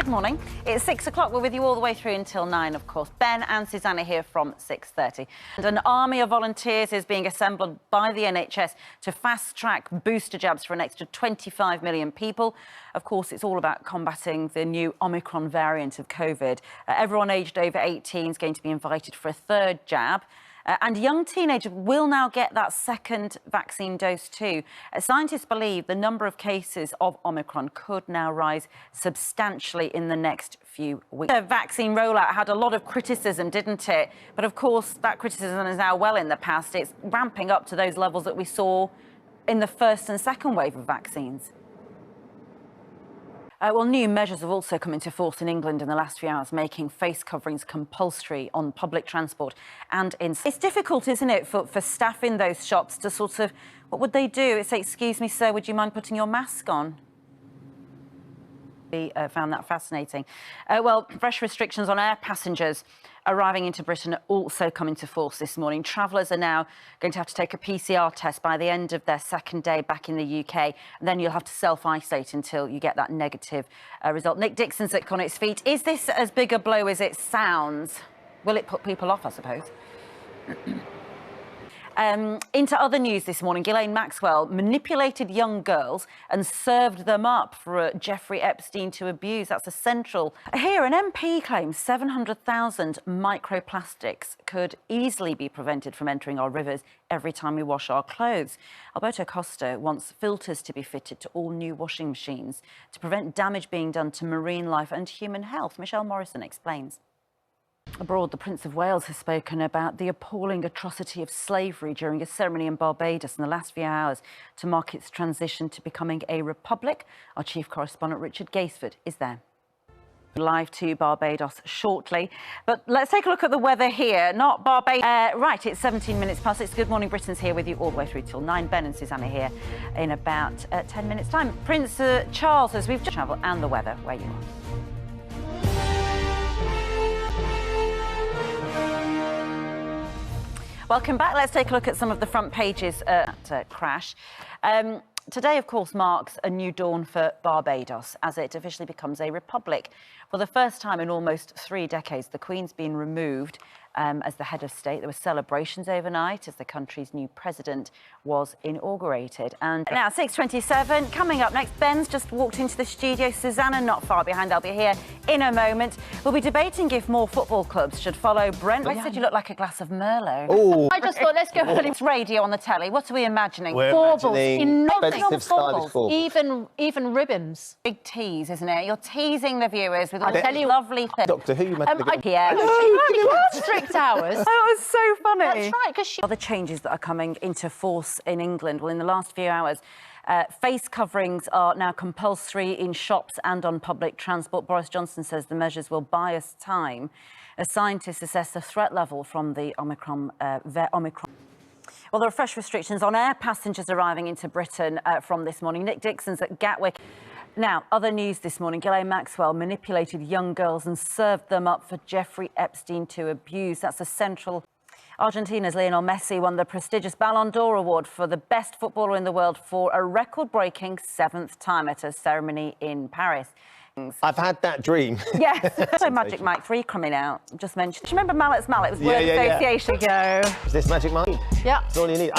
Good morning. It's 6 o'clock. We're with you all the way through until 9, of course. Ben and Susanna here from 6:30. And an army of volunteers is being assembled by the NHS to fast-track booster jabs for an extra 25 million people. Of course, it's all about combating the new Omicron variant of COVID. Everyone aged over 18 is going to be invited for a third jab. And young teenagers will now get that second vaccine dose too. Scientists believe the number of cases of Omicron could now rise substantially in the next few weeks. The vaccine rollout had a lot of criticism, didn't it? But of course, that criticism is now well in the past. It's ramping up to those levels that we saw in the first and second wave of vaccines. Well, new measures have also come into force in England in the last few hours, making face coverings compulsory on public transport and in... It's difficult, isn't it, for staff in those shops to sort of... What would they do? Say, excuse me, sir, would you mind putting your mask on? Found that fascinating. Well, fresh restrictions on air passengers arriving into Britain are also come into force this morning. Travellers are now going to have to take a PCR test by the end of their second day back in the UK, and then you'll have to self-isolate until you get that negative result. Nick Dixon's on its feet. Is this as big a blow as it sounds? Will it put people off, I suppose? Into other news this morning, Ghislaine Maxwell manipulated young girls and served them up for Jeffrey Epstein to abuse. That's essential. Here, an MP claims 700,000 microplastics could easily be prevented from entering our rivers every time we wash our clothes. Alberto Costa wants filters to be fitted to all new washing machines to prevent damage being done to marine life and human health. Michelle Morrison explains. Abroad, the Prince of Wales has spoken about the appalling atrocity of slavery during a ceremony in Barbados in the last few hours to mark its transition to becoming a republic. Our chief correspondent, Richard Gaisford, is there. Live to Barbados shortly. But let's take a look at the weather here. Not Barbados. Right, it's 17 minutes past 6. Good morning, Britain's here with you all the way through till 9. Ben and Susanna here in about 10 minutes' time. Prince Charles, as we've just travelled, and the weather where you are. Welcome back. Let's take a look at some of the front pages at crash. Today, of course, marks a new dawn for Barbados as it officially becomes a republic. For the first time in almost 3 decades, the Queen's been removed as the head of state. There were celebrations overnight as the country's new president was inaugurated. And now 6:27, coming up next, Ben's just walked into the studio. Susanna not far behind. I'll be here in a moment. We'll be debating if more football clubs should follow Brent. I said you look like a glass of Merlot. Oh. I just thought, let's go for this radio on the telly. What are we imagining? We're imagining expensive stylish baubles. Even ribbons. Big tease, isn't it? You're teasing the viewers with all I tell these you, lovely things. Doctor Who, you must be Yeah. strict hours. That was so funny. That's right, because she... Other changes that are coming into force in England. Well, in the last few hours, face coverings are now compulsory in shops and on public transport. Boris Johnson says the measures will buy us time as scientists assess the threat level from the Omicron. Well, there are fresh restrictions on air passengers arriving into Britain from this morning. Nick Dixon's at Gatwick. Now, other news this morning. Ghislaine Maxwell manipulated young girls and served them up for Jeffrey Epstein to abuse. That's a central... Argentina's Lionel Messi won the prestigious Ballon d'Or award for the best footballer in the world for a record-breaking 7th time at a ceremony in Paris. I've had that dream. Yes. So Magic Mike 3 coming out. Just mentioned. Do you remember Mallet's Mallet? It was word association. Is this Magic Mike? Yeah. That's all you need.